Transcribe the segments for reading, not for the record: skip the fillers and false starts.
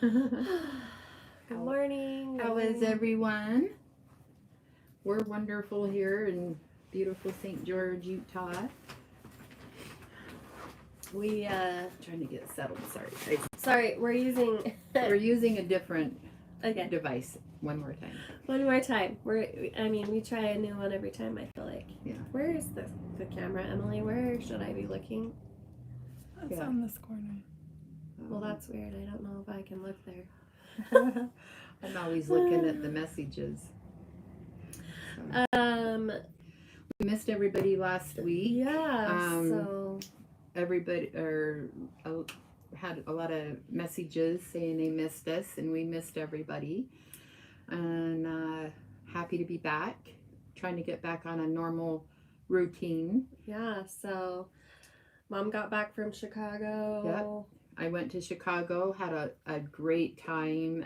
Good morning. How is everyone? We're wonderful here in beautiful St. George, Utah. We Trying to get settled. Sorry. sorry, we're using We're using a different okay. device. One more time. One more time. We try a new one every time, I feel like. Yeah. Where is the camera, Emily? Where should I be looking? It's on this corner. Well, that's weird. I don't know if I can look there. I'm always looking at the messages. So. We missed everybody last week. Yeah. So everybody had a lot of messages saying they missed us, and we missed everybody. And happy to be back, trying to get back on a normal routine. Yeah. So Mom got back from Chicago. Yep. I went to Chicago, had a great time,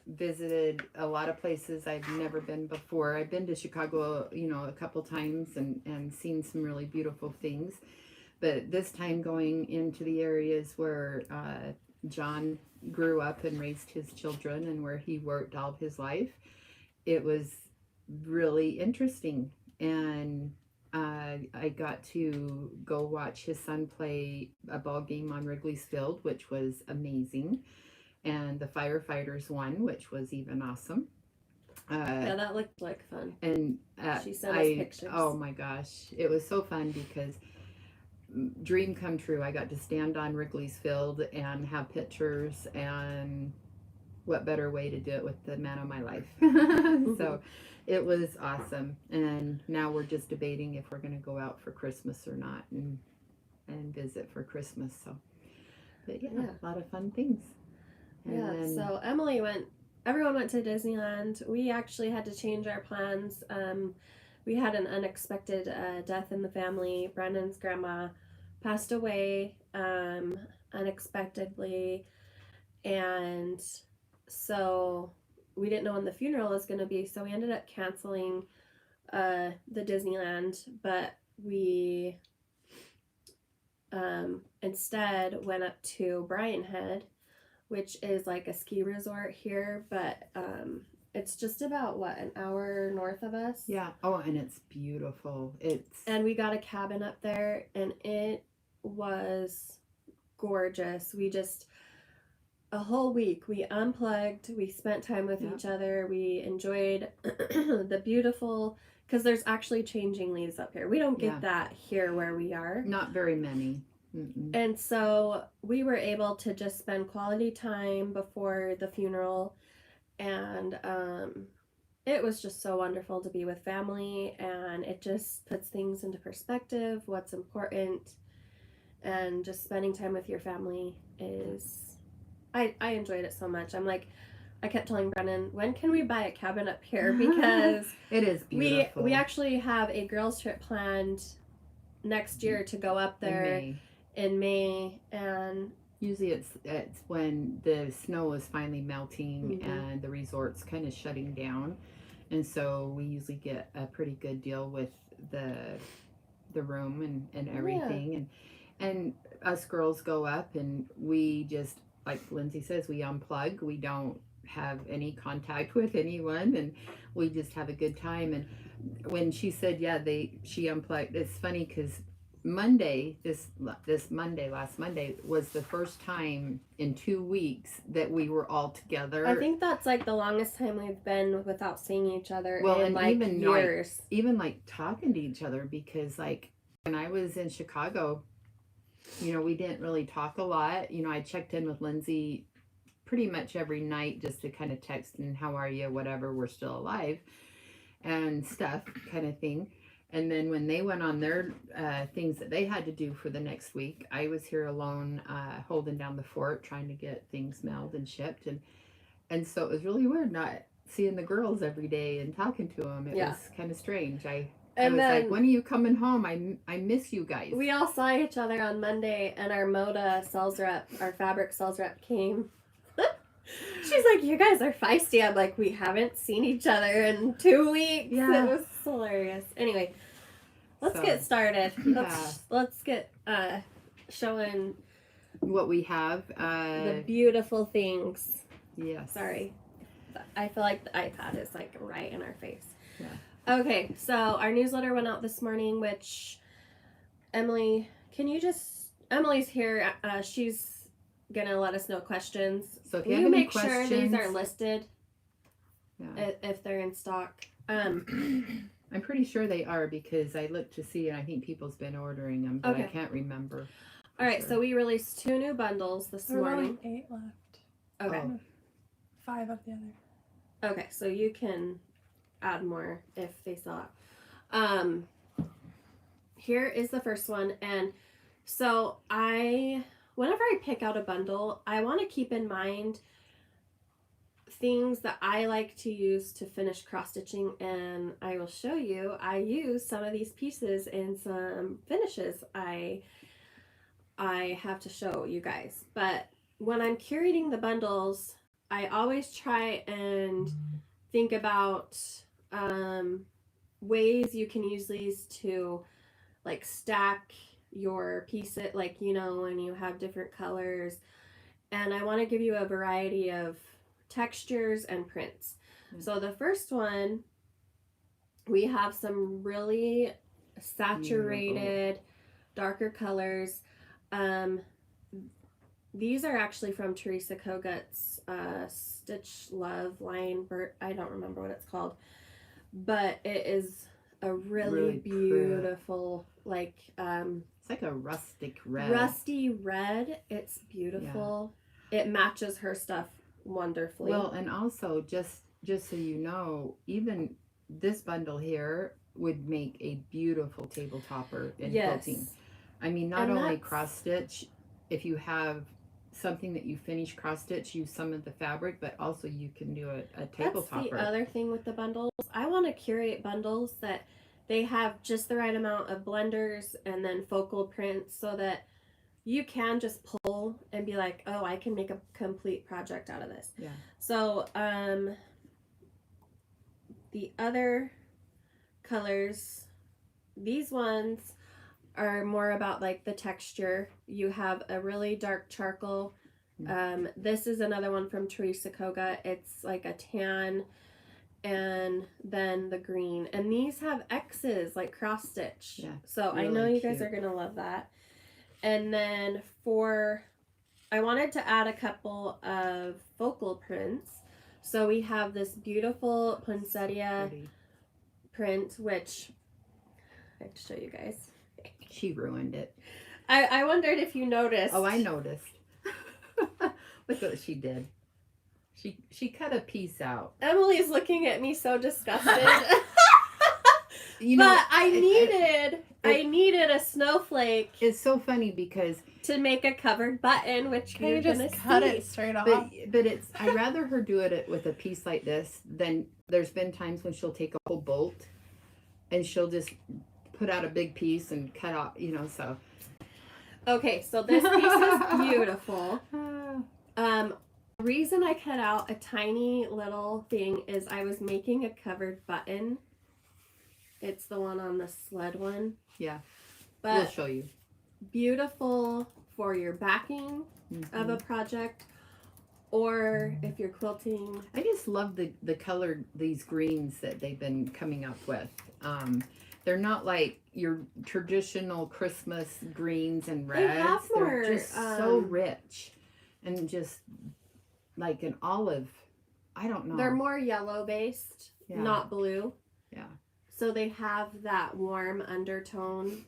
visited a lot of places I've never been before. I've been to Chicago, a couple times and seen some really beautiful things. But this time going into the areas where John grew up and raised his children and where he worked all his life, it was really interesting. And I got to go watch his son play a ball game on Wrigley's Field, which was amazing. And the firefighters won, which was even awesome. Yeah, that looked like fun. And she sent us pictures. Oh my gosh, it was so fun because dream come true. I got to stand on Wrigley's Field and have pictures, and what better way to do it with the man of my life. So it was awesome. And now we're just debating if we're going to go out for Christmas or not and visit for Christmas. So, but yeah, a lot of fun things. And so everyone went to Disneyland. We actually had to change our plans. We had an unexpected death in the family. Brandon's grandma passed away unexpectedly, and so we didn't know when the funeral was going to be, so we ended up canceling the Disneyland, but we instead went up to Bryan Head, which is like a ski resort here, but it's just about an hour north of us. Yeah. Oh, and it's beautiful. And we got a cabin up there, and it was gorgeous. We just a whole week we unplugged, we spent time with each other, we enjoyed the beautiful, because there's actually changing leaves up here. We don't get that here where we are. Not very many. Mm-mm. And so we were able to just spend quality time before the funeral, and it was just so wonderful to be with family, and it just puts things into perspective, what's important, and just spending time with your family is I enjoyed it so much. I kept telling Brennan, when can we buy a cabin up here? Because it is beautiful. We actually have a girls trip planned next year to go up there in May, and usually it's when the snow is finally melting and the resort's kind of shutting down, and so we usually get a pretty good deal with the room and everything, and us girls go up and we just, like Lindsay says, we unplug. We don't have any contact with anyone, and we just have a good time. And when she said, she unplugged, it's funny because last Monday was the first time in 2 weeks that we were all together. I think that's like the longest time we've been without seeing each other in even years. Even talking to each other, because when I was in Chicago, we didn't really talk a lot. I checked in with Lindsay pretty much every night just to kind of text and how are you, whatever, we're still alive and stuff kind of thing. And then when they went on their things that they had to do for the next week, I was here alone holding down the fort, trying to get things mailed and shipped. And so it was really weird not seeing the girls every day and talking to them. It was kind of strange. I was like, when are you coming home? I miss you guys. We all saw each other on Monday, and our Moda sales rep, our fabric sales rep, came. She's like, you guys are feisty. I'm like, we haven't seen each other in 2 weeks. Yeah. It was hilarious. Anyway, let's get started. Let's get showing what we have. The beautiful things. Yes. Sorry. I feel like the iPad is like right in our face. Yeah. Okay, so our newsletter went out this morning, which Emily, Emily's here. She's gonna let us know questions. So if Will you you have any make sure these are listed Yeah. if they're in stock? I'm pretty sure they are because I looked to see and I think people's been ordering them, but I Okay. can't remember. All right, so we released 2 new bundles this There were morning. only 8 left. Okay. Oh. 5 of the other. Okay, so you can add more if they sell out. Here is the first one, and so whenever I pick out a bundle, I want to keep in mind things that I like to use to finish cross stitching, and I will show you. I use some of these pieces in some finishes I have to show you guys. But when I'm curating the bundles, I always try and think about ways you can use these to like stack your pieces, like, you know, when you have different colors. And I want to give you a variety of textures and prints. So the first one, we have some really saturated darker colors. These are actually from Teresa Kogut's Stitch Love line. I don't remember what it's called, but it is a really beautiful, like it's like a rustic red. Rusty red. It's beautiful. Yeah. It matches her stuff wonderfully. Well, and also just so you know, even this bundle here would make a beautiful table topper in quilting. I mean, not only cross stitch, if you have something that you finish cross stitch, use some of the fabric, but also you can do a table topper. That's the other thing with the bundles. I want to curate bundles that they have just the right amount of blenders and then focal prints so that you can just pull and be like, oh, I can make a complete project out of this. Yeah. So the other colors, these ones are more about like the texture. You have a really dark charcoal. This is another one from Teresa Kogut. It's like a tan and then the green. And these have X's like cross stitch. Yeah, so really I know you guys are going to love that. And then I wanted to add a couple of focal prints. So we have this beautiful poinsettia print, which I have to show you guys. She ruined it. I wondered if you noticed. Oh, I noticed. Look what she did. She cut a piece out. Emily's looking at me so disgusted. You know, but I needed a snowflake. It's so funny because to make a covered button, which you just cut it straight off. But it's I'd rather her do it with a piece like this than there's been times when she'll take a whole bolt and she'll just put out a big piece and cut off, you know, so. Okay, so this piece is beautiful. The reason I cut out a tiny little thing is I was making a covered button. It's the one on the sled one. Yeah, but we'll show you. Beautiful for your backing of a project, or if you're quilting. I just love the color, these greens that they've been coming up with. They're not like your traditional Christmas greens and reds. They're just so rich and just like an olive. I don't know. They're more yellow based, not blue. Yeah. So they have that warm undertone,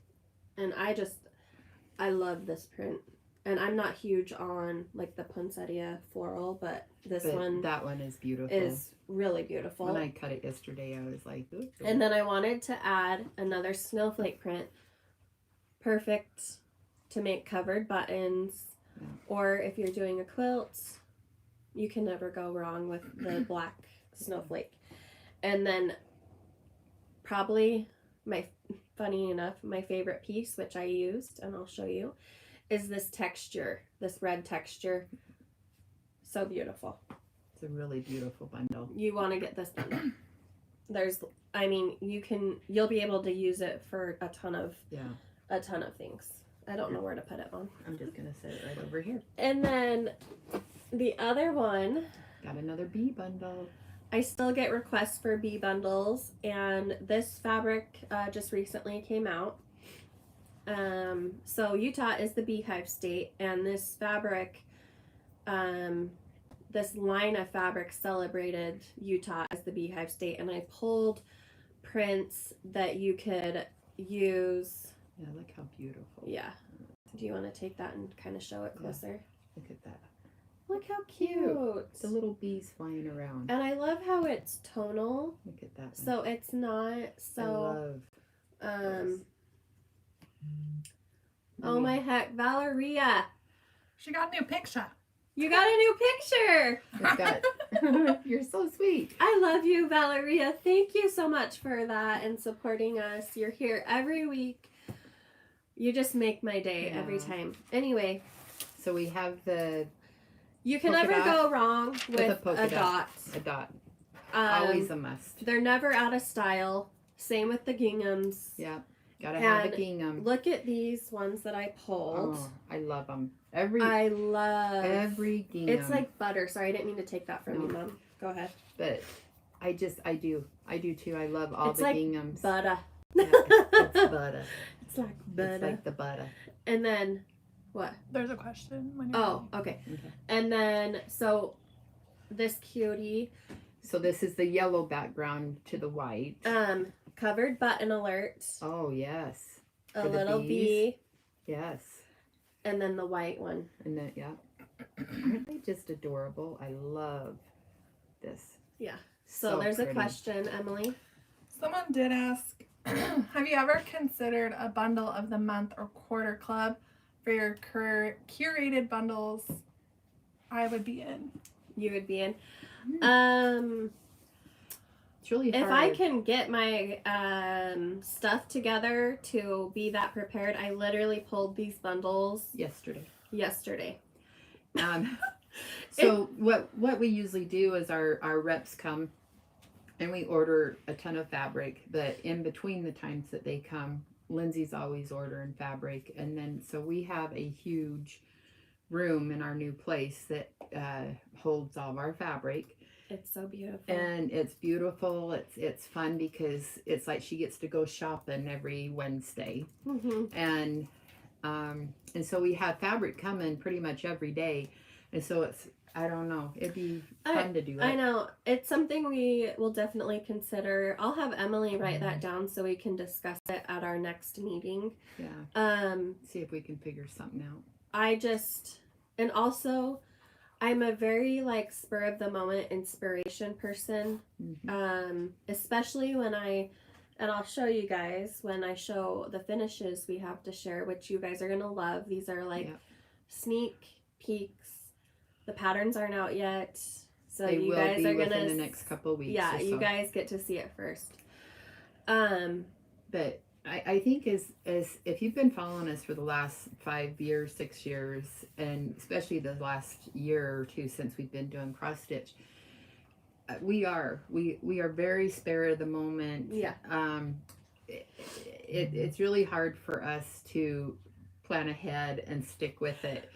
and I love this print. And I'm not huge on like the poinsettia floral, but that one is beautiful. Is really beautiful. When I cut it yesterday, I was like, ooh. And then I wanted to add another snowflake print. Perfect to make covered buttons, or if you're doing a quilt, you can never go wrong with the black snowflake. And then probably funny enough, my favorite piece, which I used, and I'll show you, is this texture, this red texture. So beautiful. It's a really beautiful bundle. You want to get this bundle. You'll be able to use it for a ton of things. I don't know where to put it on. I'm just gonna set it right over here. And then the other one, Got another bee bundle. I still get requests for bee bundles, and this fabric just recently came out. So Utah is the beehive state, and this fabric, this line of fabric celebrated Utah as the beehive state, and I pulled prints that you could use. Yeah, look how beautiful. Yeah. Do you want to take that and kind of show it closer? Look at that. Look how cute. The little bees flying around. And I love how it's tonal. Look at that one. So it's not so I love oh my heck, Valeria. She got a new picture. You got a new picture. It's got, you're so sweet. I love you, Valeria. Thank you so much for that and supporting us. You're here every week. You just make my day every time. Anyway. So we have the You can polka never dot go wrong with a polka a dot. A dot. Always a must. They're never out of style. Same with the ginghams. Yeah. Gotta have a And gingham. Look at these ones that I pulled. Oh, I love them. I love every gingham. It's like butter. Sorry, I didn't mean to take that from you, Mom. Go ahead. But I do too. I love all It's the like ginghams. butter. Yeah, it's butter. It's like butter. It's like the butter. And then what? There's a question. When you're Oh, okay. And then so this cutie. So this is the yellow background to the white. Covered button alert. Oh yes. A For the little bees. bee. Yes. And then the white one. And then yeah. Aren't they just adorable? I love this. Yeah. So there's pretty. a question, Emily. Someone did ask, have you ever considered a bundle of the month or quarter club for your curated bundles? I would be in. You would be in. It's really hard. If I can get my stuff together to be that prepared, I literally pulled these bundles yesterday. So what we usually do is our reps come and we order a ton of fabric, but in between the times that they come, Lindsay's always ordering fabric, and then so we have a huge room in our new place that holds all of our fabric. It's so beautiful. And it's beautiful. It's fun because it's like she gets to go shopping every Wednesday. And so we have fabric coming pretty much every day. And so it's, I don't know, it'd be fun to do it. I know. It's something we will definitely consider. I'll have Emily write that down so we can discuss it at our next meeting. Yeah. See if we can figure something out. And also, I'm a very like spur of the moment inspiration person. Especially when and I'll show you guys when I show the finishes we have to share, which you guys are going to love. These are like sneak peeks. The patterns aren't out yet. So they you will guys be are going within to the next couple of weeks. Yeah, or so. you guys get to see it first. But I think as if you've been following us for the last 5 years, 6 years, and especially the last year or two since we've been doing cross stitch, we are very spare of the moment. Yeah. It's really hard for us to plan ahead and stick with it.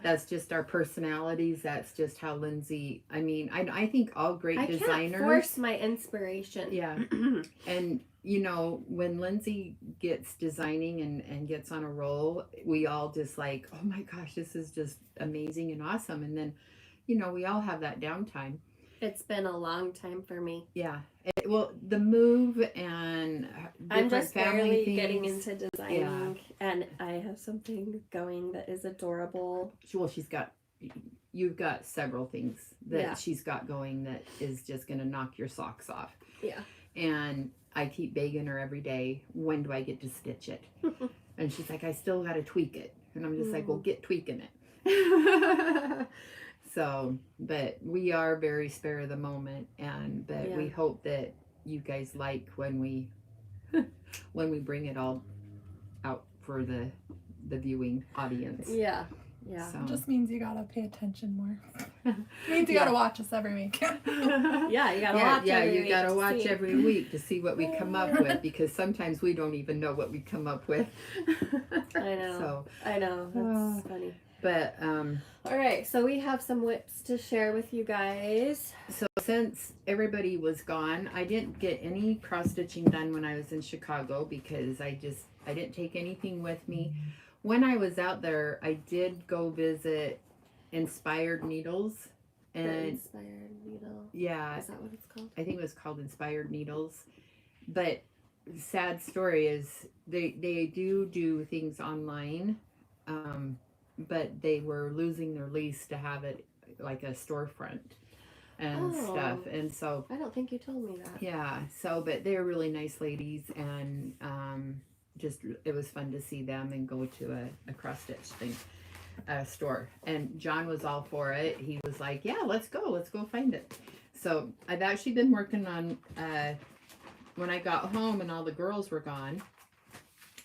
That's just our personalities. That's just how Lindsay. I mean, I think all great designers. I can't force my inspiration. Yeah. And you know, when Lindsay gets designing and gets on a roll, we all just like, oh my gosh, this is just amazing and awesome. And then, you know, we all have that downtime. It's been a long time for me. Yeah. Well, the move and I'm just barely things, getting into designing, and I have something going that is adorable. Well, you've got several things that she's got going that is just going to knock your socks off. Yeah. And I keep begging her every day, when do I get to stitch it? And she's like, I still got to tweak it. And I'm just like, well, get tweaking it. So, but we are very spare of the moment, but we hope that you guys like when we bring it all out for the viewing audience. Yeah. Yeah. So. It just means you gotta pay attention more. Means you gotta watch us every week. Yeah, you gotta watch. Every you week gotta to watch see. every week to see what we come up with, because sometimes we don't even know what we come up with. I know. So, I know. That's funny. but All right, so we have some whips to share with you guys. so since everybody was gone, I didn't get any cross stitching done when I was in Chicago because I didn't take anything with me. When I was out there, I did go visit Inspired Needles, The and Inspired Needle. yeah, Is that what it's called? I think it was called Inspired Needles. But sad story is they do things online, but they were losing their lease to have it like a storefront and stuff, and so I don't think you told me that. yeah. So, but they're really nice ladies, and just it was fun to see them and go to a cross stitch thing. Store, and John was all for it. He was like, yeah, let's go find it. So I've actually been working on when I got home and all the girls were gone,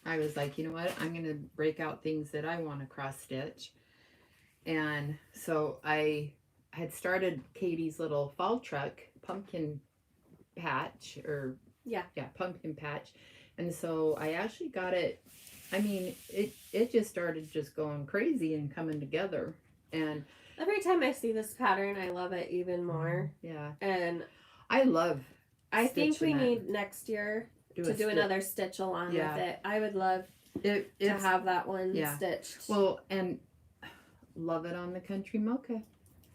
I was like, you know what, I'm gonna break out things that I want to cross stitch. And so I had started Katie's little fall truck pumpkin patch, or yeah, pumpkin patch. And so I actually got it. I mean, it just started just going crazy and coming together. And every time I see this pattern, I love it even more. yeah, And I love. I think we stitching it. need next year to do another stitch along with it. I would love to have that one stitched. Well, and love it on the country mocha.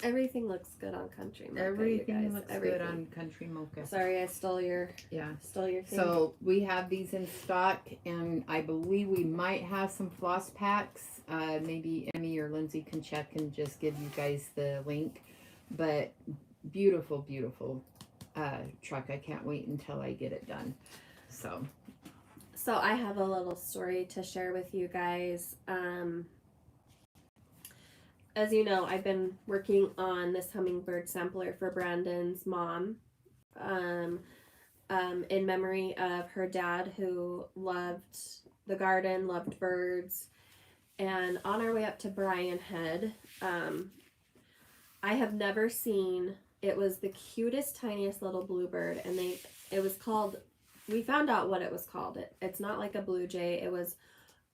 Everything looks good on country mocha. Everything looks good on country mocha. Sorry, I stole your thing. So we have these in stock, and I believe we might have some floss packs. Maybe Emmy or Lindsay can check and just give you guys the link. But beautiful, beautiful truck. I can't wait until I get it done. So I have a little story to share with you guys. As you know, I've been working on this hummingbird sampler for Brandon's mom, in memory of her dad, who loved the garden, loved birds. And on our way up to Bryan Head, I have never seen, it was the cutest, tiniest little bluebird, and we found out what it was called. It's not like a blue jay, it was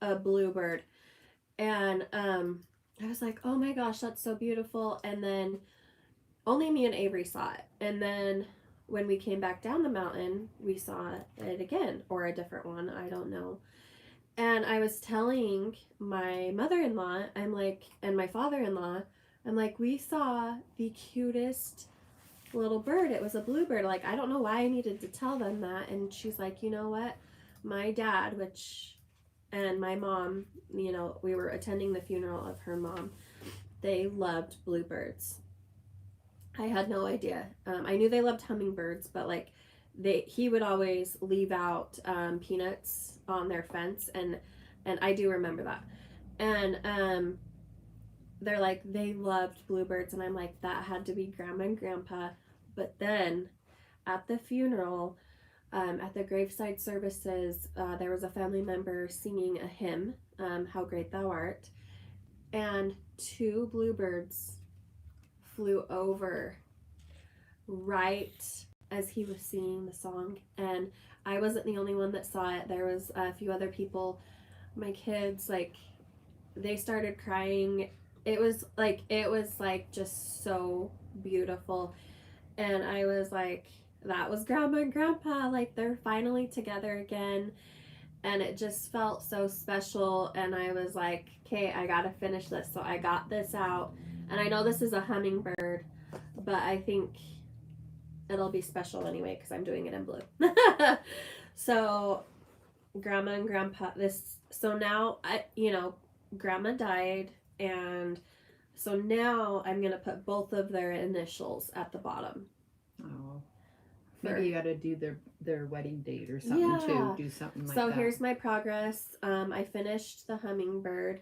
a bluebird. And I was like, oh my gosh, that's so beautiful. And then only me and Avery saw it. And then when we came back down the mountain, we saw it again, or a different one, I don't know. And I was telling my mother-in-law, I'm like, and my father-in-law, I'm like, we saw the cutest little bird. It was a bluebird. Like, I don't know why I needed to tell them that. And she's like, you know what? My dad, and my mom, you know, we were attending the funeral of her mom. They loved bluebirds. I had no idea. I knew they loved hummingbirds, but like he would always leave out peanuts on their fence, and I do remember that. And they're like, they loved bluebirds, and I'm like, that had to be Grandma and Grandpa. But then at the funeral, at the graveside services, there was a family member singing a hymn, How Great Thou Art, and 2 bluebirds flew over right as he was singing the song. And I wasn't the only one that saw it. There was a few other people. My kids, like, they started crying. It was like just so beautiful. And I was like, that was Grandma and Grandpa, like they're finally together again. And it just felt so special. And I was like, okay, I gotta finish this. So I got this out, and I know this is a hummingbird, but I think it'll be special anyway because I'm doing it in blue. So Grandma and Grandpa, so now Grandma died, and so now I'm gonna put both of their initials at the bottom. Oh, maybe you got to do their wedding date or something too. Do something like that. So here's my progress. I finished the hummingbird,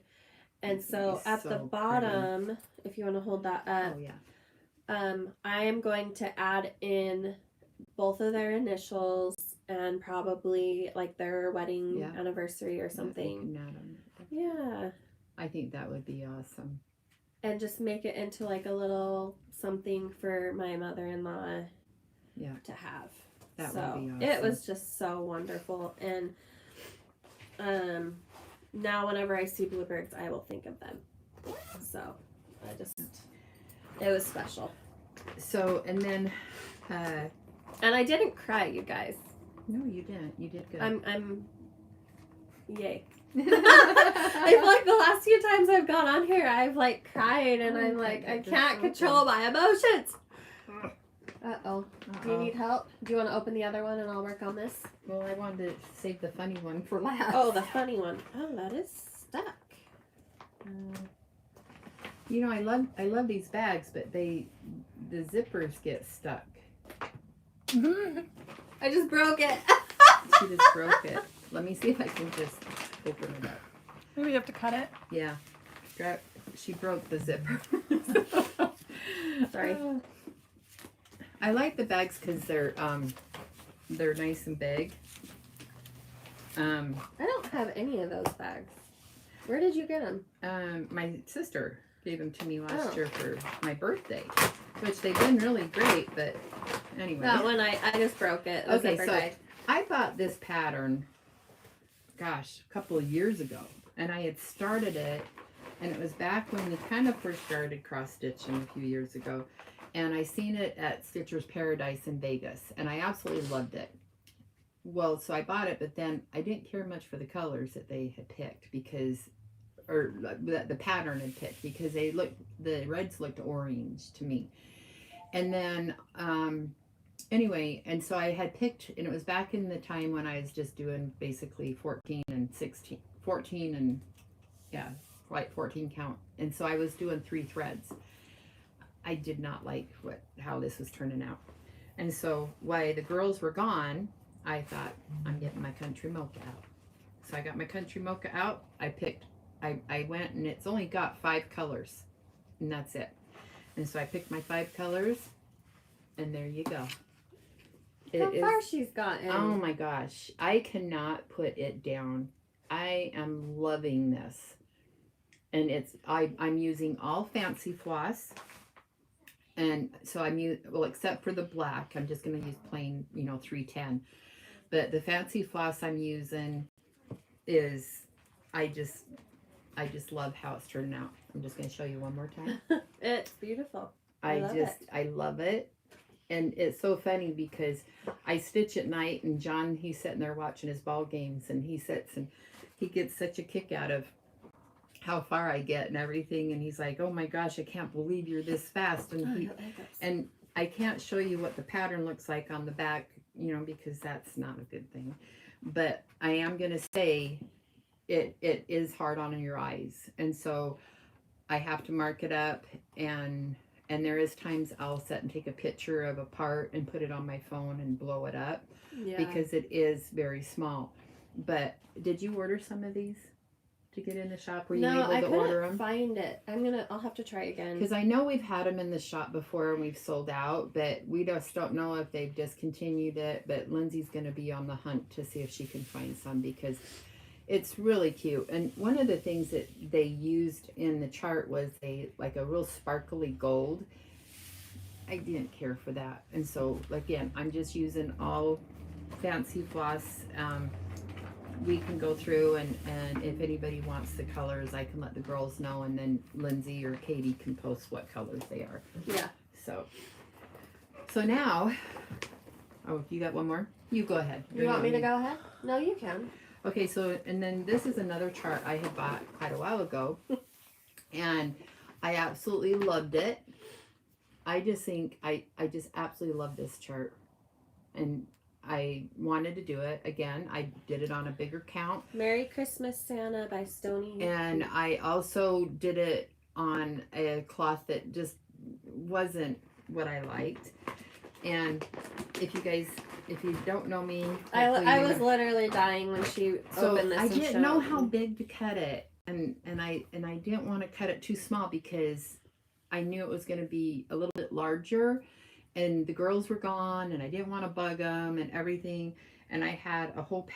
and so at the bottom, pretty. If you want to hold that up, I am going to add in both of their initials and probably like their wedding anniversary or something. Yeah, Yeah, I think that would be awesome. and just make it into like a little something for my mother-in-law to have. That so would be awesome. It was just so wonderful, and now whenever I see bluebirds, I will think of them. So it was special. So, and then and I didn't cry, you guys. no, you didn't. You did good. I'm yay. I feel like the last few times I've gone on here, I've like cried, and I'm like, I can't control my emotions. Uh-oh. Do you need help? Do you want to open the other one and I'll work on this? Well, I wanted to save the funny one for last. Oh, the funny one. Oh, that is stuck. You know, I love these bags, but the zippers get stuck. I just broke it. She just broke it. Let me see if I can just open it up. Maybe you have to cut it. Yeah. She broke the zipper. Sorry. I like the bags because they're nice and big. I don't have any of those bags. Where did you get them? My sister gave them to me last year for my birthday, which they've been really great. But anyway, That one I just broke it. The okay, zipper so died. I bought this pattern, gosh, a couple of years ago, and I had started it, and it was back when we kind of first started cross stitching a few years ago. And I seen it at Stitcher's Paradise in Vegas, and I absolutely loved it. Well, so I bought it, but then I didn't care much for the colors that they had picked or the pattern had picked, because the reds looked orange to me. And then, anyway, and so I had picked, and it was back in the time when I was just doing basically 14 and 14 count. And so I was doing 3 threads. I did not like how this was turning out. And so while the girls were gone, I thought, I'm getting my country mocha out. So I got my country mocha out. I went, and it's only got 5 colors, and that's it. And so I picked my 5 colors, and there you go. How far she's gotten. Oh my gosh. I cannot put it down. I am loving this. And I'm using all fancy floss. And so except for the black, I'm just going to use plain, 310. But the fancy floss I'm using is, I just love how it's turning out. I'm just going to show you one more time. It's beautiful. I love it. And it's so funny because I stitch at night, and John, he's sitting there watching his ball games, and he sits and he gets such a kick out of how far I get and everything, and he's like, oh my gosh, I can't believe you're this fast. And I can't show you what the pattern looks like on the back, because that's not a good thing, but I am gonna say it is hard on your eyes, and so I have to mark it up, and there is times I'll sit and take a picture of a part and put it on my phone and blow it up, because it is very small. But did you order some of these to get in the shop? Were you able to order them? No, I couldn't find it. I'll have to try again. Because I know we've had them in the shop before and we've sold out, but we just don't know if they've discontinued it. But Lindsay's going to be on the hunt to see if she can find some, because it's really cute. And one of the things that they used in the chart was a real sparkly gold. I didn't care for that. And so, again, I'm just using all fancy floss. We can go through, and if anybody wants the colors, I can let the girls know, and then Lindsay or Katie can post what colors they are. Yeah. So now, you got one more? You go ahead. You want me to go ahead? No, you can. Okay, so, and then this is another chart I had bought quite a while ago, and I absolutely loved it. I just think, I just absolutely love this chart, and I wanted to do it again. I did it on a bigger count. Merry Christmas, Santa by Stony. And I also did it on a cloth that just wasn't what I liked. And if you don't know me, I was literally dying when she opened this. I didn't know how big to cut it, and I didn't want to cut it too small because I knew it was going to be a little bit larger. And the girls were gone, and I didn't want to bug them and everything. And I had a whole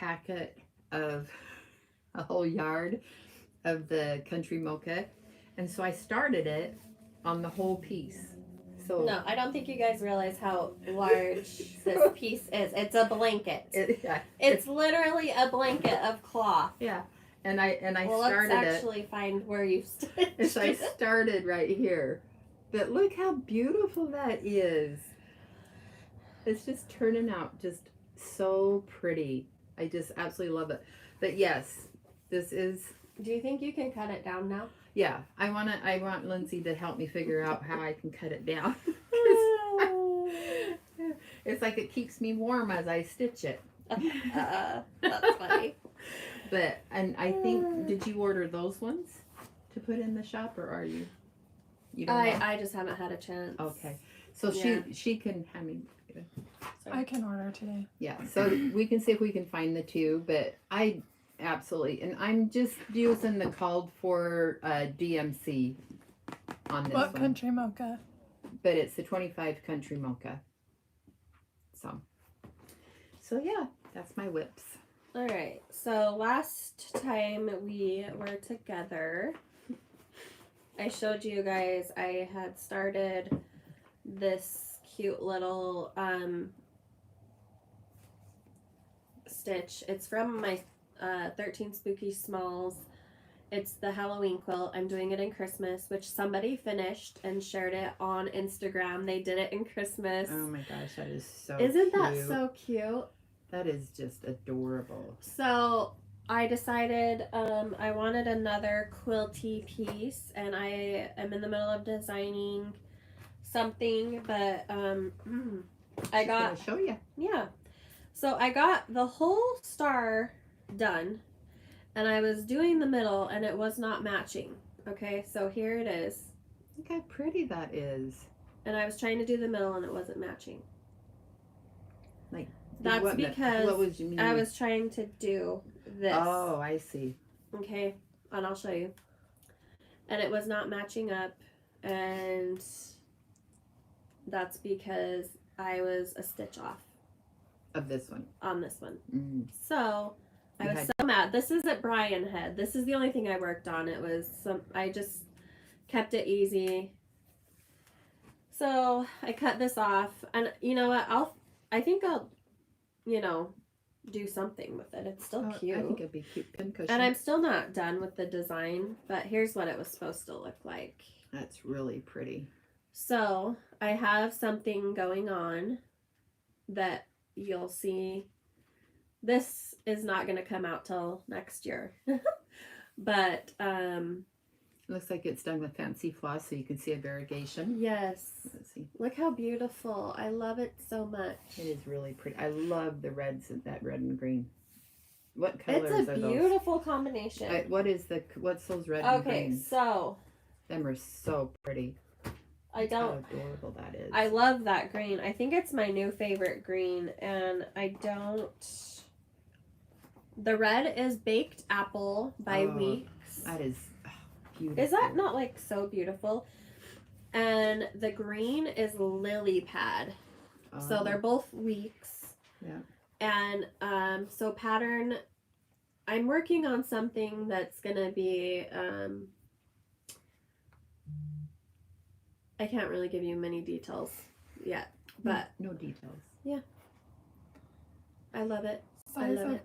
yard of the country mocha. And so I started it on the whole piece. So No, I don't think you guys realize how large this piece is. It's a blanket. It's literally a blanket of cloth. yeah. And I Well, started let's actually find where you stitched it. So I it. started right here. But look how beautiful that is. It's just turning out just so pretty. I just absolutely love it. But yes, this is. Do you think you can cut it down now? Yeah, I want Lindsay to help me figure out how I can cut it down. It's like it keeps me warm as I stitch it. That's funny. But, and I think, did you order those ones to put in the shop, or are you? You don't know? I just haven't had a chance. Okay. So Yeah. she can, I mean, I can order today. yeah. So we can see if we can find the two, but I absolutely, and I'm just using the called for DMC on this What one. country mocha? But it's the 25 country mocha. So yeah, that's my whips. All right. So last time we were together, I showed you guys I had started this cute little stitch. It's from my 13 Spooky Smalls. It's the Halloween quilt. I'm doing it in Christmas, which somebody finished and shared it on Instagram. They did it in Christmas. Oh my gosh, that is so Isn't that cute. so cute? That is just adorable. So I decided I wanted another quilty piece, and I am in the middle of designing something, but I got, She's gonna show you. yeah. So I got the whole star done, and I was doing the middle, and it was not matching. Okay, so here it is. Look how pretty that is. And I was trying to do the middle, and it wasn't matching. Like, That's what because was you mean? I was trying to do this. Oh, I see. Okay, and I'll show you. And it was not matching up, and that's because I was a stitch off Of this one. on this one. Mm. So I You was had- so mad. This isn't Brian head. This is the only thing I worked on. It was I just kept it easy. So I cut this off, and you know what? I think I'll, do something with it. It's still Oh, cute. I think it'd be cute pincushion. And I'm still not done with the design, but here's what it was supposed to look like. That's really pretty. So I have something going on that you'll see. This is not going to come out till next year. But It looks like it's done with fancy floss, so you can see a variegation. yes, Let's see. look how beautiful. I love it so much. It is really pretty. I love the reds, that red and green. What colors It's are a those? beautiful combination. What's those red and Okay, green? so Them are so pretty. I don't. How adorable that is. I love that green. I think it's my new favorite green, and I don't. The red is Baked Apple by Oh, Weeks. That is beautiful. Is that not like so beautiful? And the green is Lily Pad. So Oh, they're both Weeks. Yeah. And so pattern, I'm working on something that's gonna be I can't really give you many details yet, but no details. I love it. I Size love of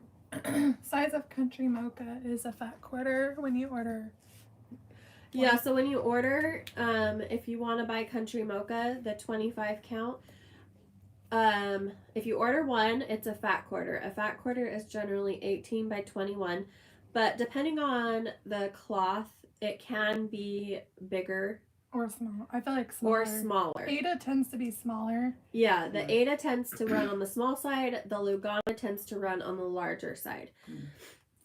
it. size of country mocha is a fat quarter when you order. Yeah, so when you order, if you want to buy Country Mocha, the 25 count, if you order one, it's a fat quarter. A fat quarter is generally 18 by 21, but depending on the cloth, it can be bigger Or small. I feel like smaller. or smaller. Ada tends to be smaller. Yeah, the Right. Ada tends to run on the small side, the Lugana tends to run on the larger side. Mm.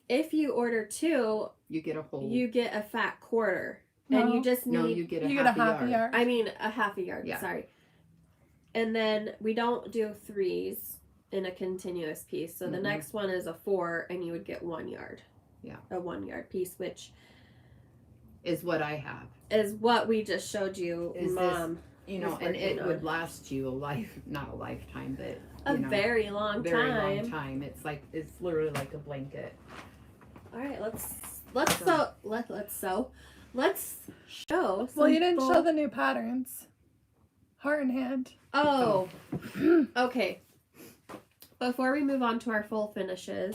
If you order two, You get a whole. you get a fat quarter, and No. you just need no, you get a You half get a half a yard. I mean, a half a yard, Yeah. sorry. And then we don't do threes in a continuous piece. So the Mhm. next one is a 4, and you would get 1 yard. Yeah. A 1 yard piece, which is what I have. is what we just showed you, Is this- Mom. You know, was and it working would on. last you not a lifetime, but A you know, very long very time. long time. It's literally like a blanket. All right, let's sew. Let's sew. let's show. Well, you some didn't full- show the new patterns. Heart and hand. Oh, okay. Before we move on to our full finishes,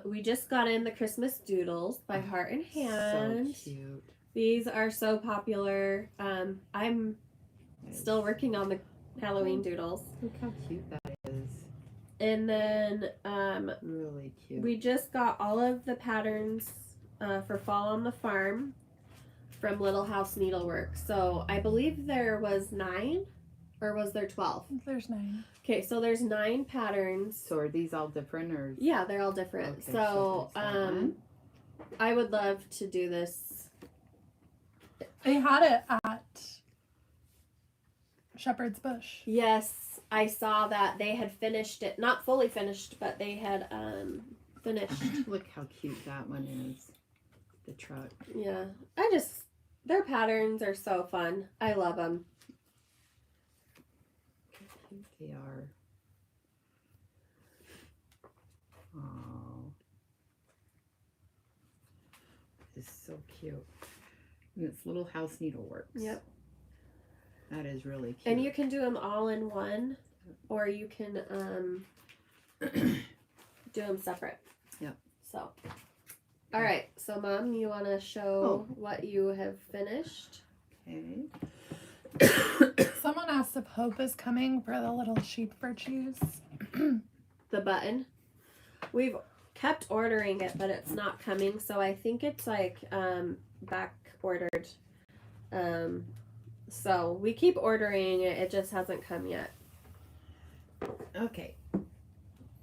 we just got in the Christmas doodles by Heart and Hand. So cute. These are so popular. I'm still working on the Halloween doodles. Look how cute that is. And then Really cute. we just got all of the patterns for Fall on the Farm from Little House Needlework. So I believe there was 9, or was there 12? There's 9. Okay, so there's 9 patterns. So are these all different or? Yeah, they're all different. Okay, so there's that one. I would love to do this. They had it at Shepherd's Bush. Yes, I saw that they had finished it. Not fully finished, but they had finished. Look how cute that one is. The truck. Yeah, their patterns are so fun. I love them. How cute they are. Oh. It's so cute. And it's Little House Needleworks. Yep. That is really cute. And you can do them all in one, or you can do them separate. Yep. So, all right. So, Mom, you want to show what you have finished? Okay. Someone asked if Hope is coming for the little sheep virtues. The button. We've kept ordering it, but it's not coming. So I think it's like back ordered. So we keep ordering it. It just hasn't come yet. Okay.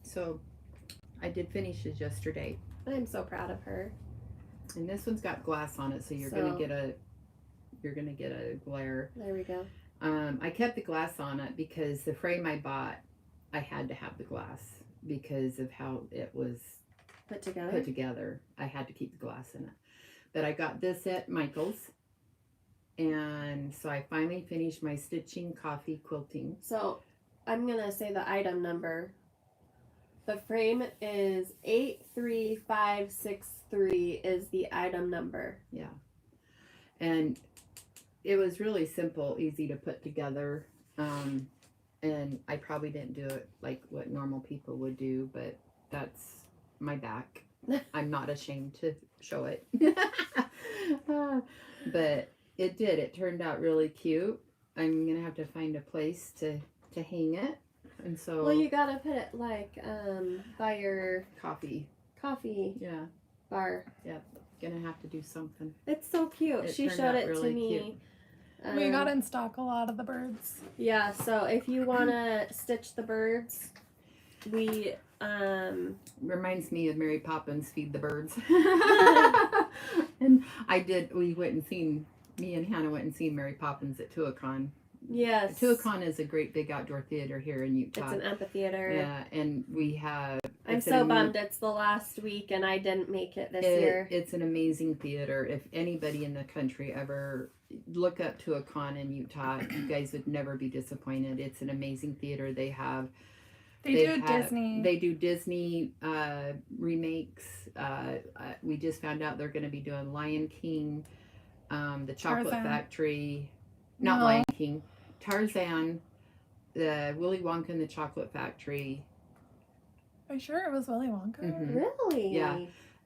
So I did finish it yesterday. I'm so proud of her. And this one's got glass on it, so you're gonna get a glare. There we go. I kept the glass on it because the frame I bought, I had to have the glass because of how it was Put together. put together. I had to keep the glass in it. But I got this at Michael's. And so I finally finished my stitching coffee quilting. So I'm gonna say the item number. The frame is 83563 is the item number. Yeah. And it was really simple, easy to put together. And I probably didn't do it like what normal people would do, but that's my back. I'm not ashamed to show it. But it did. It turned out really cute. I'm going to have to find a place to hang it. And so Well, you gotta put it like by your coffee. coffee Yeah. bar. Gonna have to do something. It's so cute. It She turned showed out it really to me. We got in stock a lot of the birds. Yeah, so if you wanna stitch the birds, we Reminds me of Mary Poppins Feed the Birds. And me and Hannah went and seen Mary Poppins at Tuacahn. yes. Tuacahn is a great big outdoor theater here in Utah. It's an amphitheater. Yeah, and we have. I'm it's so an bummed it's the last week and I didn't make it this year. It's an amazing theater. If anybody in the country ever look up Tuacahn in Utah, you guys would never be disappointed. It's an amazing theater. They do Disney remakes. We just found out they're going to be doing Lion King, the Chocolate Tarzan. Factory, not No. Lion King, Tarzan, the Willy Wonka and the Chocolate Factory. Are you sure it was Willy Wonka? Mhm. Really? Yeah.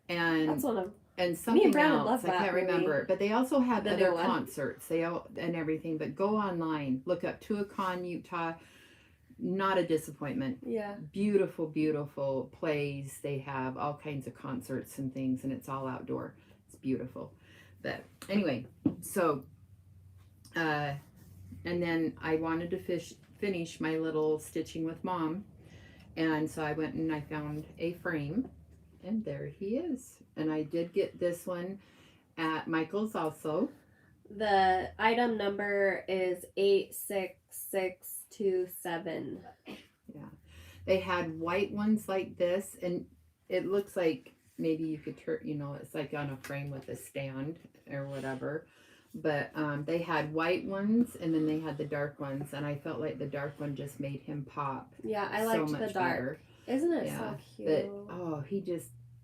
And That's one of and something Brandon else love I that can't movie. remember. But they also have The other new one. concerts. And everything. But go online, look up Tuacahn, Utah. Not a disappointment. yeah. Beautiful, beautiful plays. They have all kinds of concerts and things, and it's all outdoor. It's beautiful. But anyway, so and then I wanted to finish my little stitching with Mom, and so I went and I found a frame, and there he is. And I did get this one at Michael's also. The item number is 86627. Yeah, they had white ones like this, and it looks like maybe you could turn, it's like on a frame with a stand or whatever. But they had white ones, and then they had the dark ones, and I felt like the dark one just made him pop. Yeah, I so liked much the dark. better. Isn't it Yeah, so cute? But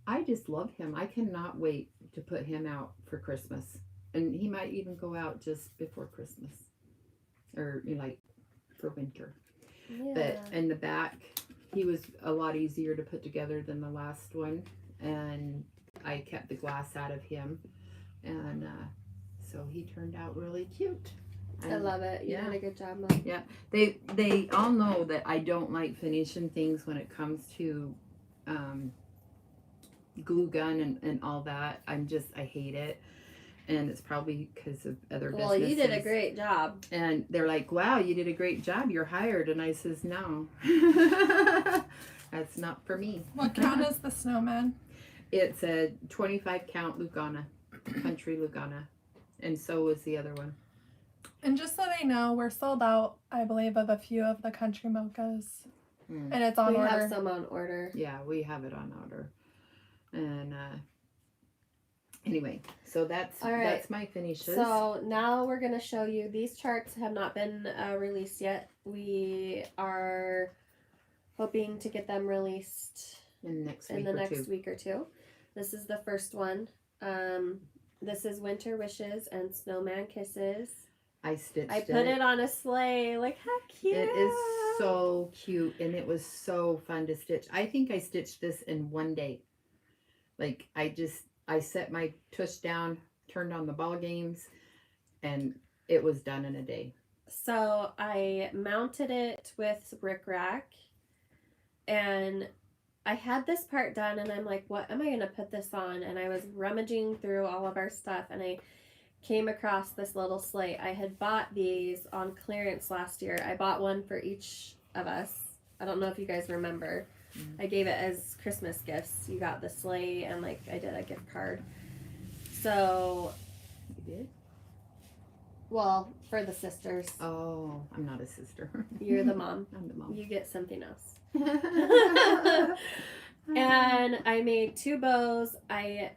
I just love him. I cannot wait to put him out for Christmas. And he might even go out just before Christmas. Or, you know, like, for winter. Yeah. But in the back, he was a lot easier to put together than the last one. And I kept the glass out of him. And so he turned out really cute. I love it. You yeah. did a good job, Mom. Yeah. They all know that I don't like finishing things when it comes to glue gun and all that. I hate it. And it's probably because of other businesses. Well, you did a great job. And they're like, wow, you did a great job. You're hired. And I says, no. That's not for me. What count is the snowman? It's a 25 count Lugana. Country Lugana. And so was the other one. And just so they know, we're sold out, I believe, of a few of the country mochas. And it's on We order. have some on order. Yeah, we have it on order. And anyway, so that's All right. that's my finishes. So now we're going to show you. These charts have not been released yet. We are hoping to get them released in the next in week the or next two. week or two. This is the first one. This is Winter Wishes and Snowman Kisses. I stitched I put it on a sleigh. Like, how cute. It is so cute, and it was so fun to stitch. I think I stitched this in one day. Like, I set my tush down, turned on the ball games, and it was done in a day. So I mounted it with rickrack, and I had this part done, and I'm like, what am I going to put this on? And I was rummaging through all of our stuff, and I came across this little slate. I had bought these on clearance last year. I bought one for each of us. I don't know if you guys remember. I gave it as Christmas gifts. You got the sleigh, and like I did a gift card. So, You did? well, for the sisters. Oh, I'm not a sister. You're the mom. I'm the mom. You get something else. And I made 2 bows. I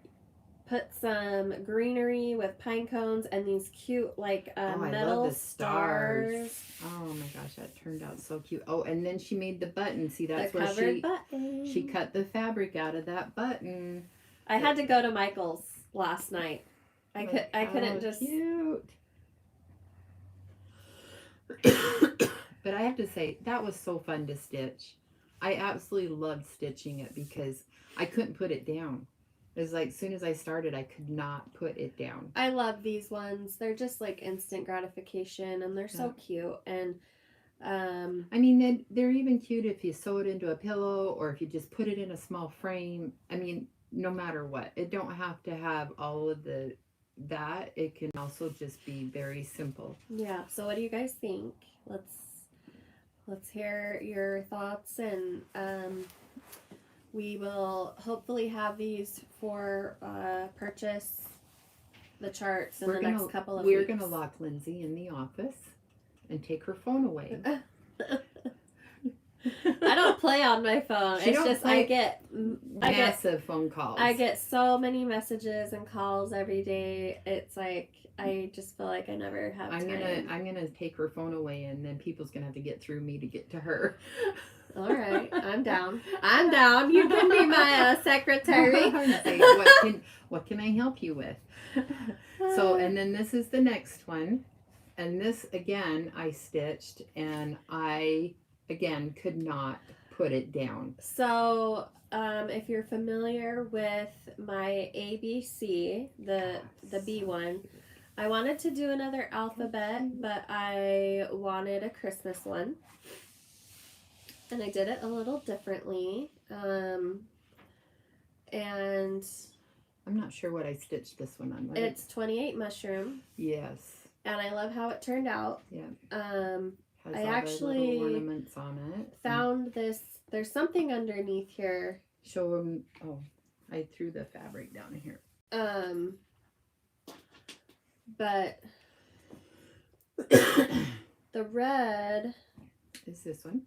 put some greenery with pine cones and these cute like I metal love the stars. Oh my gosh, that turned out so cute. Oh, and then she made the button. See, The that's where covered button. she cut the fabric out of that button. I had to go to Michael's last night. I couldn't Oh, just. Cute. But I have to say, that was so fun to stitch. I absolutely loved stitching it because I couldn't put it down. It was like, as soon as I started, I could not put it down. I love these ones. They're just like instant gratification, and they're so cute. And I mean, they're even cute if you sew it into a pillow or if you just put it in a small frame. I mean, no matter what, it don't have to have all of that. It can also just be very simple. yeah. So what do you guys think? Let's hear your thoughts, and we will hopefully have these for purchase, the charts in the next couple of we're weeks. going to lock Lindsay in the office and take her phone away. I don't play on my phone. She It's don't just play I get massive phone calls. I get so many messages and calls every day. It's like I just feel like I never have time. I'm gonna take her phone away, and then people's gonna have to get through me to get to her. All right, I'm down. I'm down. You can be my secretary. Say, what can I help you with? So, and then this is the next one, and this again I stitched, and I again could not put it down. So, if you're familiar with my ABC, the B one, I wanted to do another alphabet, but I wanted a Christmas one. And I did it a little differently. And I'm not sure what I stitched this one on. it's 28 mushroom. Yes. And I love how it turned out. Yeah. I Has all the actually little ornaments on it. found this. There's something underneath here. Show them. Oh, I threw the fabric down here. But the red, Is this one?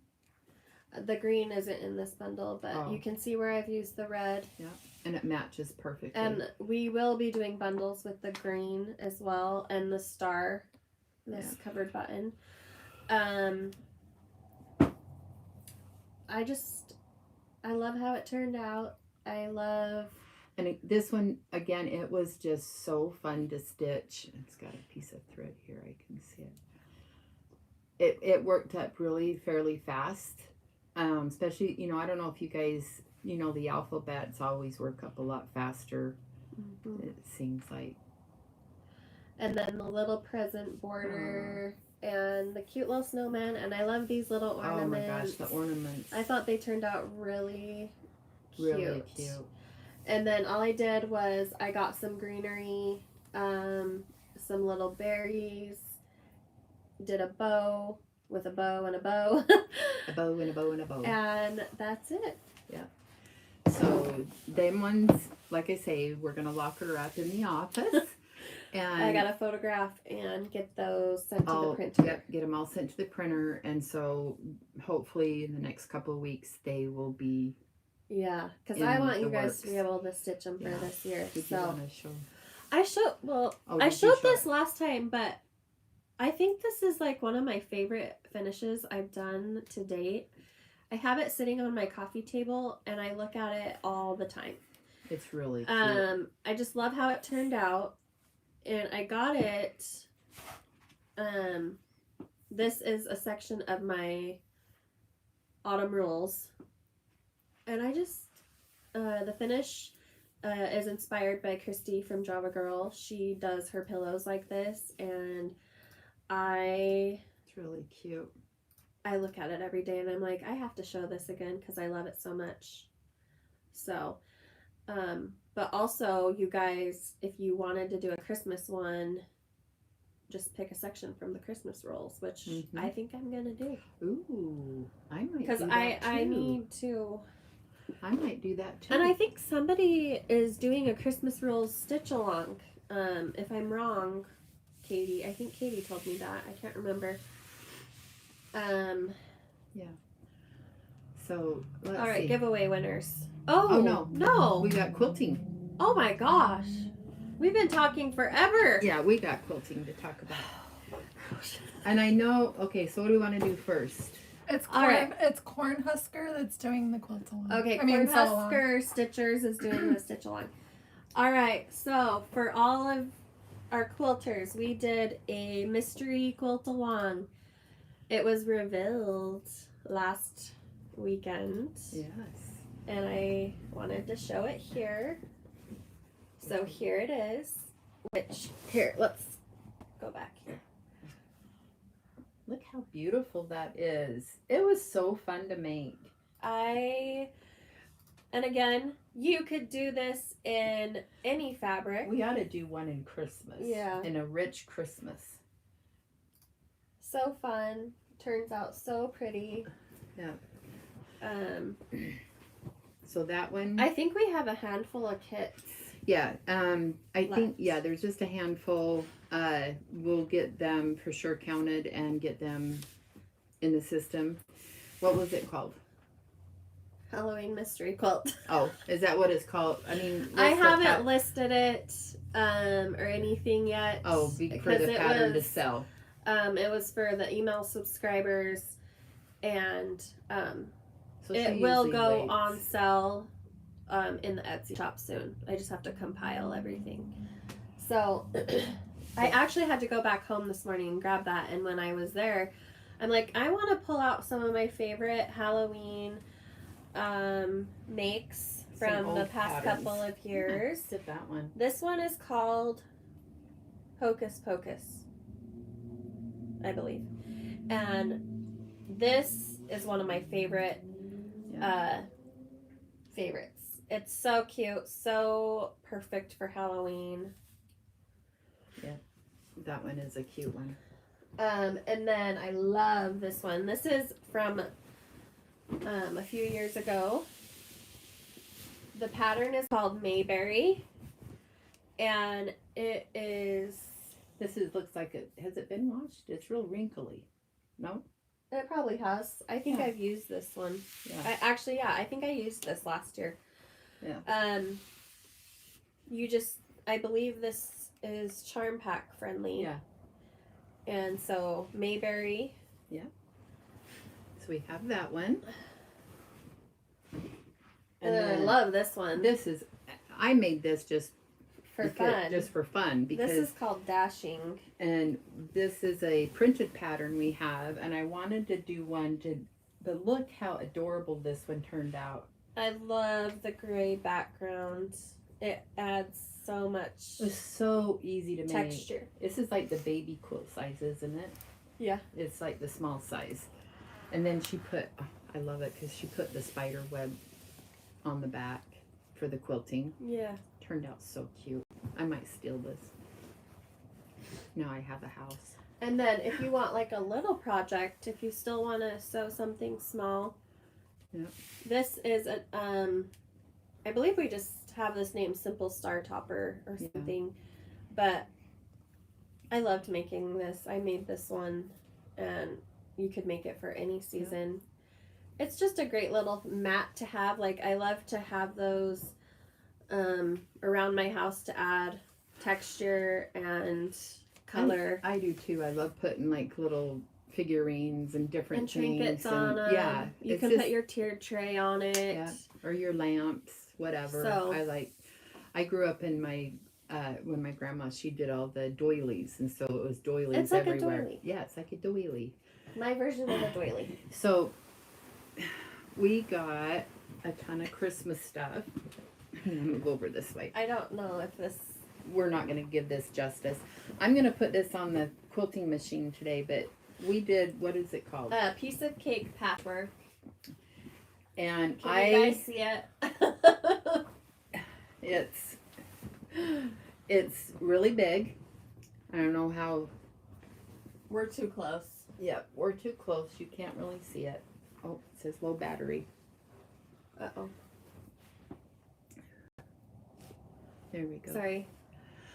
the green isn't in this bundle, but you can see where I've used the red. Yeah, and it matches perfectly. And we will be doing bundles with the green as well, and the star, this covered button. I love how it turned out. I love And this one, again, it was just so fun to stitch. It's got a piece of thread here. I can see it. It worked up really fairly fast. Especially, you know, I don't know if you guys, you know, the alphabets always work up a lot faster. It seems like. And then the little present border and the cute little snowman. And I love these little ornaments. Oh my gosh, the ornaments. I thought they turned out really cute. Really cute. And then all I did was I got some greenery, some little berries, did a bow with a bow and a bow. A bow and a bow and a bow. And that's it. So them ones, like I say, we're gonna lock her up in the office, and I gotta photograph and get those sent to the printer. Yep, get them all sent to the printer, and so hopefully in the next couple of weeks they will be. Yeah, because in I want the you guys works. to be able to stitch them for this year. Did you So wanna show? I showed Oh, I did you showed show this it? last time, but I think this is like one of my favorite finishes I've done to date. I have it sitting on my coffee table and I look at it all the time. It's really cute. I just love how it turned out. And I got it. This is a section of my autumn rules. And I just, the finish is inspired by Christy from Java Girl. She does her pillows like this. And It's really cute. I look at it every day and I'm like, I have to show this again because I love it so much. So, but also you guys, if you wanted to do a Christmas one, just pick a section from the Christmas rolls, which I think I'm gonna do. Ooh, I might Because do that I too. need to. I might do that too. And I think somebody is doing a Christmas rolls stitch along. If I'm wrong, Katie, I think Katie told me that. I can't remember. So let's All right, see. giveaway winners. Oh, Oh, no. no. We got quilting. Oh my gosh. We've been talking forever. Yeah, we got quilting to talk about. And I know. Okay, so what do we want to do first? It's All right. It's Cornhusker that's doing the quilt along. Okay, sew along. Cornhusker Stitchers is doing the stitch along. All right, so for all of our quilters, we did a mystery quilt along. It was revealed last weekend. Yes. And I wanted to show it here. So here it is. Which, here, let's go back here. Look how beautiful that is. It was so fun to make. And again, you could do this in any fabric. We ought to do one in Christmas. Yeah. In a rich Christmas. So fun. Turns out so pretty. Yeah. So that one. I think we have a handful of kits. Yeah. I think, left. yeah, there's just a handful. We'll get them for sure counted and get them in the system. What was it called? Halloween mystery quilt. Oh, is that what it's called? I mean, I what's the haven't listed it or anything yet. Oh, for because the it pattern to was, sell. It was for the email subscribers, and So she it will usually go waits. on sale in the Etsy shop soon. I just have to compile everything. So I actually had to go back home this morning and grab that, and when I was there, I'm like, I want to pull out some of my favorite Halloween makes Some from the old past patterns. couple of years. Did that one. This one is called Hocus Pocus, I believe. And this is one of my favorite favorites. It's so cute, so perfect for Halloween. That one is a cute one. And then I love this one. This is from a few years ago. The pattern is called Mayberry, and it is. This looks like it. Has it been washed? It's real wrinkly. No? It probably has. I think Yeah. I've used this one. Yeah. I think I used this last year. Yeah. I believe this is Charm Pack friendly. Yeah. And so Mayberry. So we have that one. And then I love this one. This is, I made this just For fun. just for fun, because This is called dashing. and this is a printed pattern we have, and I wanted to do one but look how adorable this one turned out. I love the gray background. It adds so much It was so easy to make. texture. This is like the baby quilt size, isn't it? Yeah. It's like the small size. And then she put, oh, I love it because she put the spider web on the back for the quilting. Yeah. Turned out so cute. I might steal this. Now I have a house. And then if you want like a little project, if you still want to sew something small, Yep. this is a I believe we just have this name Simple Star Topper or Yeah. something. But I loved making this. I made this one, and you could make it for any season. It's just a great little mat to have. Like, I love to have those around my house to add texture and color. I do too. I love putting like little figurines and different And things. trinkets on them. Yeah. You it's can just- put your tiered tray on it. Yeah. Or your lamps, whatever. So- I grew up in my when my grandma, she did all the doilies, and so it was doilies It's like a everywhere. doily. Yeah, it's like a doily. My version of a doily. So we got a ton of Christmas stuff. I'm gonna move over this way. I don't know if this. We're not gonna give this justice. I'm gonna put this on the quilting machine today, but we did, what is it called? A piece of cake patchwork. And Can you guys see it? it's really big. I don't know how. We're too close. Yep, we're too close. You can't really see it. Oh, it says low battery. Uh-oh. There we go. Sorry.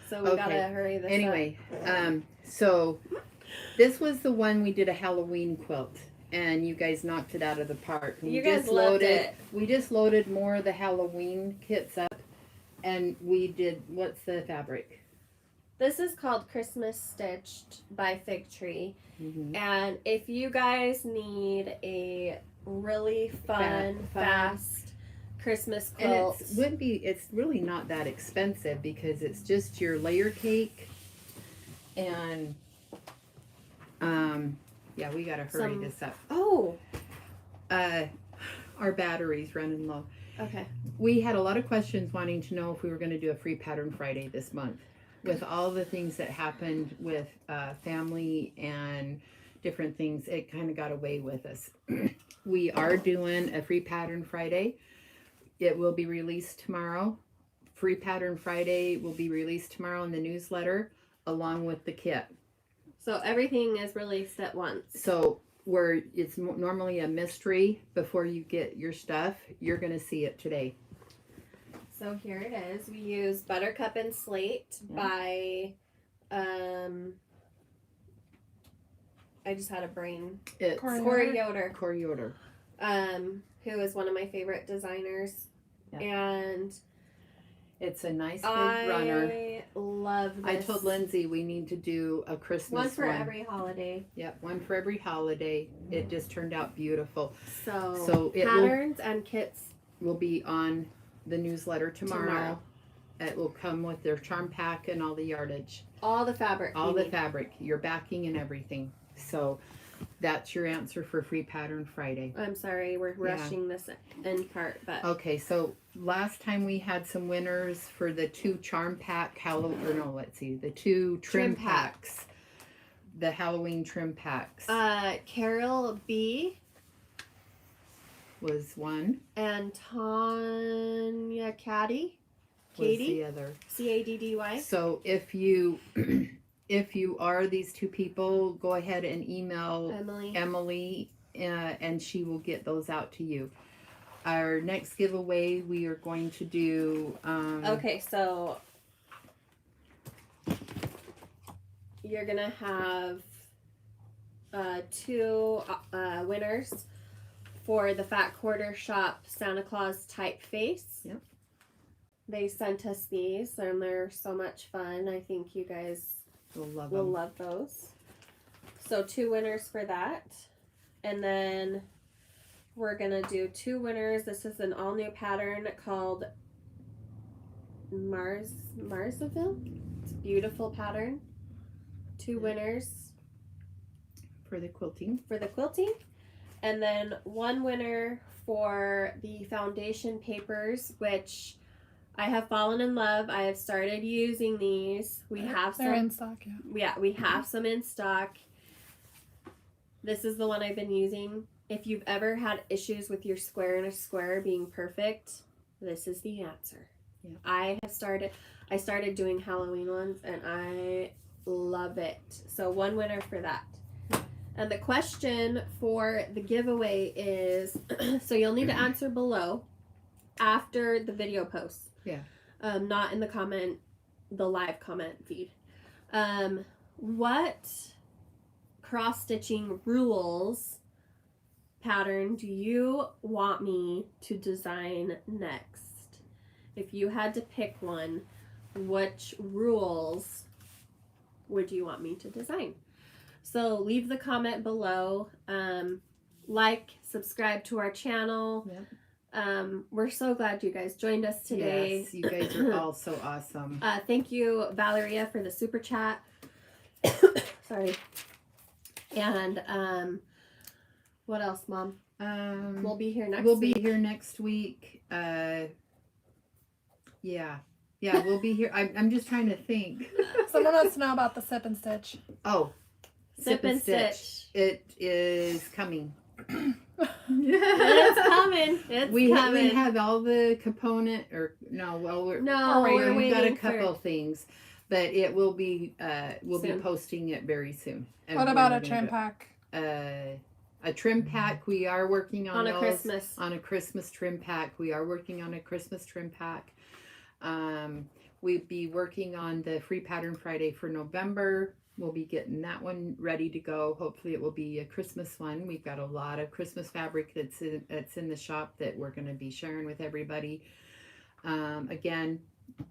So we Okay. gotta hurry this Anyway, so this was the one we did a Halloween quilt, and you guys knocked it out of the park. You guys loved it. We just loaded more of the Halloween kits up, and we did. What's the fabric? This is called Christmas Stitched by Fig Tree. Mm-hmm. And if you guys need a really fun, fast Christmas quilt, And it's really not that expensive because it's just your layer cake and yeah, we gotta hurry this up. Oh, Our battery's running low. okay. We had a lot of questions wanting to know if we were going to do a free pattern Friday this month. With all the things that happened with family and different things, it kind of got away with us. We are doing a free pattern Friday. It will be released tomorrow. Free pattern Friday will be released tomorrow in the newsletter along with the kit. So everything is released at once. So where it's normally a mystery before you get your stuff, you're going to see it today. So here it is. We use Buttercup and Slate by I just had a brain. It's Corey Yoder. Corey Yoder. Who is one of my favorite designers. Yeah. And It's a nice big runner. I love this. I told Lindsay we need to do a Christmas one for every holiday. Yep, one for every holiday. It just turned out beautiful. So it patterns and kits will be on the newsletter tomorrow. It will come with their charm pack and all the yardage. All the fabric. All the fabric, your backing and everything. So that's your answer for Free Pattern Friday. I'm sorry, we're rushing this end part, but Okay, so last time we had some winners for the 2 charm pack the 2 trim packs. The Halloween trim packs Carol B was one. and Tanya Katie Was the other. Caddy. So if you if you are these 2 people, go ahead and email Emily and she will get those out to you. Our next giveaway we are going to do Okay, so you're gonna have 2 winners for the Fat Quarter Shop Santa Claus typeface. Yep. They sent us these and they're so much fun. I think you guys we'll love will them. love those. So 2 winners for that. And then we're gonna do 2 winners. This is an all new pattern called Marseville. It's a beautiful pattern. 2 winners For the quilting. for the quilting, and then 1 winner for the foundation papers, which I have fallen in love. I have started using these. We have They're some. in stock, yeah. Yeah, we have some in stock. This is the one I've been using. If you've ever had issues with your square and a square being perfect, this is the answer. Yeah. I started doing Halloween ones and I love it. So 1 winner for that. And the question for the giveaway is, so you'll need to answer below after the video posts. Yeah. Not in the live comment feed. What cross-stitching rules pattern do you want me to design next? If you had to pick one, which rules would you want me to design? So leave the comment below. Like, subscribe to our channel. Yep. We're so glad you guys joined us today. Yes, you guys are all so awesome. Thank you, Valeria, for the super chat. Sorry. And what else, Mom? We'll be here next We'll week. be here next week. Yeah, we'll be here. I'm just trying to think. Someone wants to know about the sip and stitch. Oh, Sip and Stitch. It is coming. It's coming. It's We coming. have all the component, or no, well, we're we're we've got a waiting couple for. things, but it will be we'll Soon. be posting it very soon. And What when about we're a gonna trim do pack? it. A trim pack. We are working on On a those. Christmas. On a Christmas trim pack. We are working on a Christmas trim pack. We'll be working on the Free Pattern Friday for November. We'll be getting that one ready to go. Hopefully it will be a Christmas one. We've got a lot of Christmas fabric that's in the shop that we're going to be sharing with everybody. Again,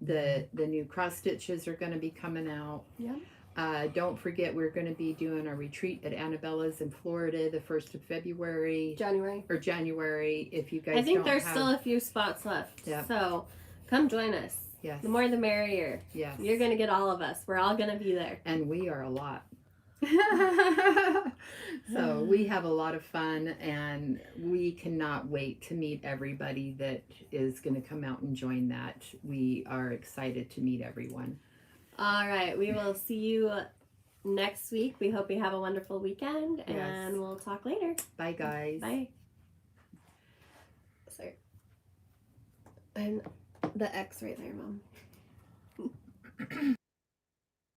the new cross stitches are going to be coming out. Yeah. Don't forget, we're going to be doing a retreat at Annabellas in Florida the 1st of February. January. If you guys I think don't there's have... still a few spots left. Yeah. So come join us. Yes. The more the merrier. Yes. You're going to get all of us. We're all going to be there. And we are a lot. So we have a lot of fun, and we cannot wait to meet everybody that is going to come out and join that. We are excited to meet everyone. All right. We will see you next week. We hope you have a wonderful weekend, Yes. and we'll talk later. Bye, guys. Bye. Sorry. And the X right there, Mom.